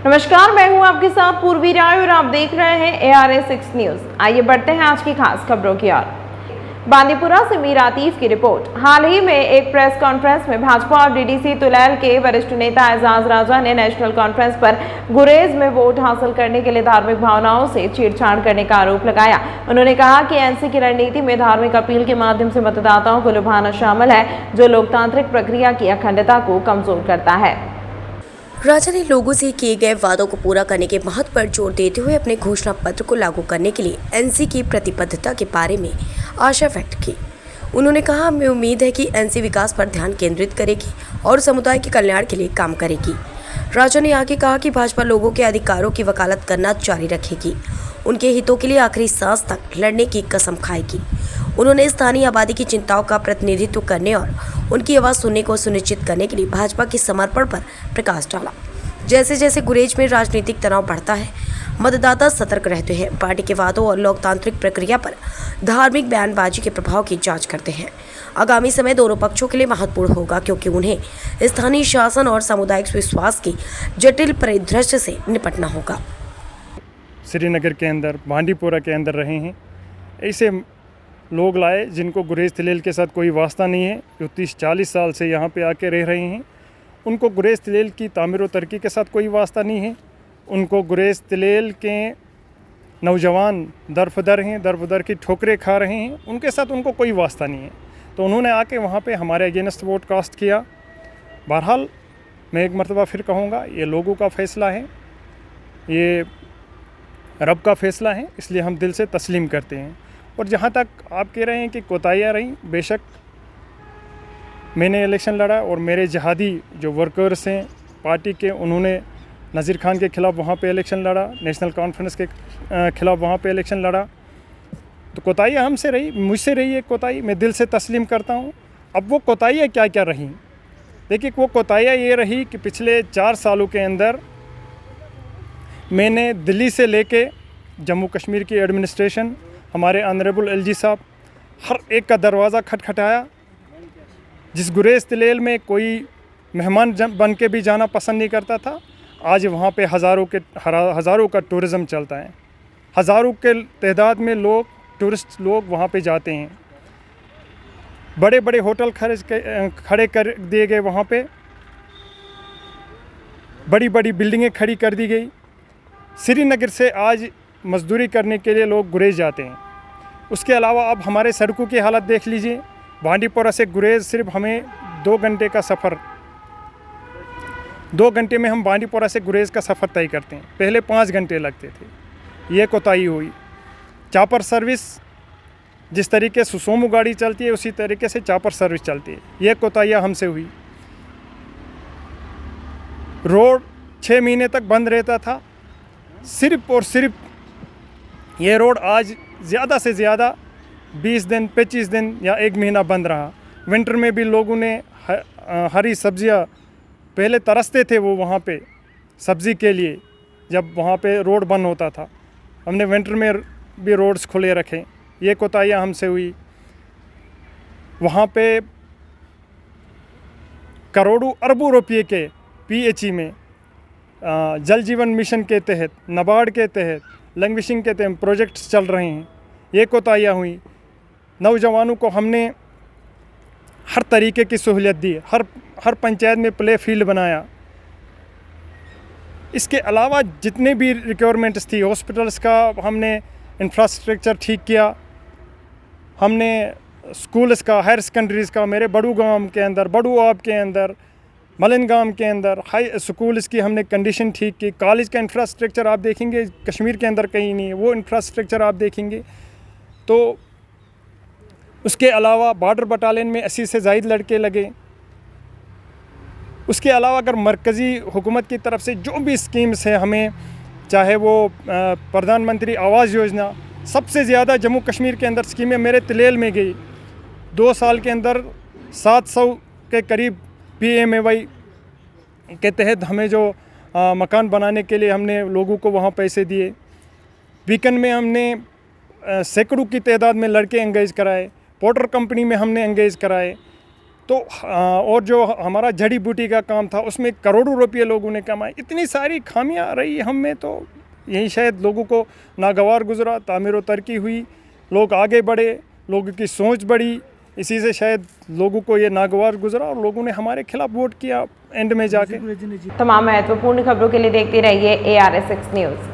नमस्कार, मैं हूं आपके साथ पूर्वी राय और आप देख रहे हैं ARA6 न्यूज। आइए बढ़ते हैं आज की खास खबरों की ओर। बांदीपुरा से मीर आतिफ की रिपोर्ट। हाल ही में एक प्रेस कॉन्फ्रेंस में भाजपा और DDC तुलैल के वरिष्ठ नेता एजाज राजा ने नेशनल कॉन्फ्रेंस पर गुरेज में वोट हासिल करने के लिए धार्मिक भावनाओं से छेड़छाड़ करने का आरोप लगाया। उन्होंने कहा कि NC की रणनीति में धार्मिक अपील के माध्यम से मतदाताओं को लुभाना शामिल है, जो लोकतांत्रिक प्रक्रिया की अखंडता को कमजोर करता है। राजा ने लोगों से किए गए वादों को पूरा करने के महत्व पर जोर देते हुए अपने घोषणा पत्र को लागू करने के लिए NC की प्रतिबद्धता के बारे में आशा व्यक्त की। उन्होंने कहा, हमें उम्मीद है कि NC विकास पर ध्यान केंद्रित करेगी और समुदाय के कल्याण के लिए काम करेगी। राजा ने आगे कहा कि भाजपा लोगों के अधिकारों की वकालत करना जारी रखेगी, उनके हितों के लिए आखिरी सांस तक लड़ने की कसम खाएगी। उन्होंने स्थानीय आबादी की चिंताओं का प्रतिनिधित्व करने और उनकी आवाज़ सुनने को सुनिश्चित करने के लिए भाजपा के समर्पण पर प्रकाश डाला। जैसे जैसे गुरेज में राजनीतिक तनाव बढ़ता है, मतदाता सतर्क रहते हैं, पार्टी के वादों और लोकतांत्रिक प्रक्रिया पर धार्मिक बयानबाजी के प्रभाव की जांच करते हैं। आगामी समय दोनों पक्षों के लिए महत्वपूर्ण होगा, क्योंकि उन्हें स्थानीय शासन और सामुदायिक विश्वास की जटिल परिदृश्य से निपटना होगा। श्रीनगर के अंदर, बांदीपुरा के अंदर रहे हैं ऐसे लोग लाए जिनको गुरेज तिलेल के साथ कोई वास्ता नहीं है, जो 30-40 साल से यहाँ पे आके रह रहे हैं। उनको गुरेज तिलेल की तामीर व तरक्की के साथ कोई वास्ता नहीं है। उनको गुरेज तिलेल के नौजवान दरफदर हैं, दरफदर की ठोकरें खा रहे हैं, उनके साथ उनको कोई वास्ता नहीं है। तो उन्होंने आके वहाँ पे हमारे अगेंस्ट वोट कास्ट किया। बहरहाल मैं एक मरतबा फिर कहूँगा, ये लोगों का फ़ैसला है, ये रब का फ़ैसला है, इसलिए हम दिल से तस्लीम करते हैं। और जहाँ तक आप कह रहे हैं कि कोताहियाँ रहीं, बेशक मैंने इलेक्शन लड़ा और मेरे जहादी जो वर्कर्स हैं पार्टी के, उन्होंने नज़ीर खान के ख़िलाफ़ वहाँ पे इलेक्शन लड़ा, नेशनल कॉन्फ्रेंस के ख़िलाफ़ वहाँ पे इलेक्शन लड़ा। तो कोताहियाँ हमसे रही, मुझसे रही है कोताही, मैं दिल से तस्लीम करता हूँ। अब वो कोताहियाँ क्या क्या रहीं, देखिए वो कोताहियाँ ये रही कि पिछले 4 सालों के अंदर मैंने दिल्ली से लेके जम्मू कश्मीर की एडमिनिस्ट्रेशन, हमारे ऑनरेबल LG साहब, हर एक का दरवाज़ा खटखटाया। जिस गुरेज तिलेल में कोई मेहमान बन के भी जाना पसंद नहीं करता था, आज वहाँ पे हज़ारों का टूरिज़म चलता है। हज़ारों के तादाद में लोग, टूरिस्ट लोग वहाँ पे जाते हैं। बड़े बड़े होटल खड़े कर दिए गए, वहाँ पे बड़ी बड़ी बिल्डिंगें खड़ी कर दी गई। श्रीनगर से आज मजदूरी करने के लिए लोग गुरेज जाते हैं। उसके अलावा अब हमारे सड़कों की हालत देख लीजिए। बांदीपुरा से गुरेज सिर्फ हमें 2 घंटे का सफ़र, 2 घंटे में हम बांदीपुरा से गुरेज का सफ़र तय करते हैं, पहले 5 घंटे लगते थे। ये कोताही हुई। चापर सर्विस, जिस तरीके से सोमो गाड़ी चलती है उसी तरीके से चापर सर्विस चलती है, ये कोताहियाँ हमसे हुई। रोड 6 महीने तक बंद रहता था, सिर्फ और सिर्फ ये रोड आज ज़्यादा से ज़्यादा 20 दिन, 25 दिन या 1 महीना बंद रहा। विंटर में भी लोगों ने हरी सब्जियां, पहले तरसते थे वो वहाँ पे सब्ज़ी के लिए, जब वहाँ पे रोड बंद होता था। हमने विंटर में भी रोड्स खुले रखे। ये कोताहियाँ हमसे हुई। वहाँ पे करोड़ों अरबों रुपये के PHE में जल जीवन मिशन के तहत, नाबार्ड के तहत, लैंग्वेजिंग के तहत प्रोजेक्ट्स चल रहे हैं। ये कोताहियाँ हुई। नौजवानों को हमने हर तरीके की सहूलियत दी, हर पंचायत में प्ले फील्ड बनाया। इसके अलावा जितने भी रिक्वायरमेंट्स थी, हॉस्पिटल्स का हमने इंफ्रास्ट्रक्चर ठीक किया, हमने स्कूल्स का, हायर सेकेंडरीज़ का, मेरे बड़ू गांव के अंदर, बड़ू आब के अंदर, मलिन गांव के अंदर हाई स्कूल्स की हमने कंडीशन ठीक की। कॉलेज का इंफ्रास्ट्रक्चर आप देखेंगे कश्मीर के अंदर कहीं नहीं है, वो इंफ्रास्ट्रक्चर आप देखेंगे। तो उसके अलावा बॉर्डर बटालियन में 80 से ज़ायद लड़के लगे। उसके अलावा अगर मरकज़ी हुकूमत की तरफ से जो भी स्कीम्स हैं, हमें चाहे वो प्रधानमंत्री आवास योजना, सबसे ज़्यादा जम्मू कश्मीर के अंदर स्कीमें मेरे तिलेल में गई। 2 साल के अंदर 700 के करीब PMAY के तहत हमें जो मकान बनाने के लिए हमने लोगों को वहाँ पैसे दिए। वीकेंड में हमने सैकड़ों की तादाद में लड़के एंगेज कराए। पाउडर कंपनी में हमने एंगेज कराए। तो और जो हमारा जड़ी बूटी का काम था उसमें करोड़ों रुपये लोगों ने कमाए। इतनी सारी खामियां रही हम में, तो यही शायद लोगों को नागवार गुजरा, तामीर व तरक्की हुई, लोग आगे बढ़े, लोगों की सोच बढ़ी, इसी से शायद लोगों को ये नागवार गुजरा और लोगों ने हमारे खिलाफ वोट किया एंड में जाके। तमाम महत्वपूर्ण खबरों के लिए देखते रहिए ARS6 न्यूज़।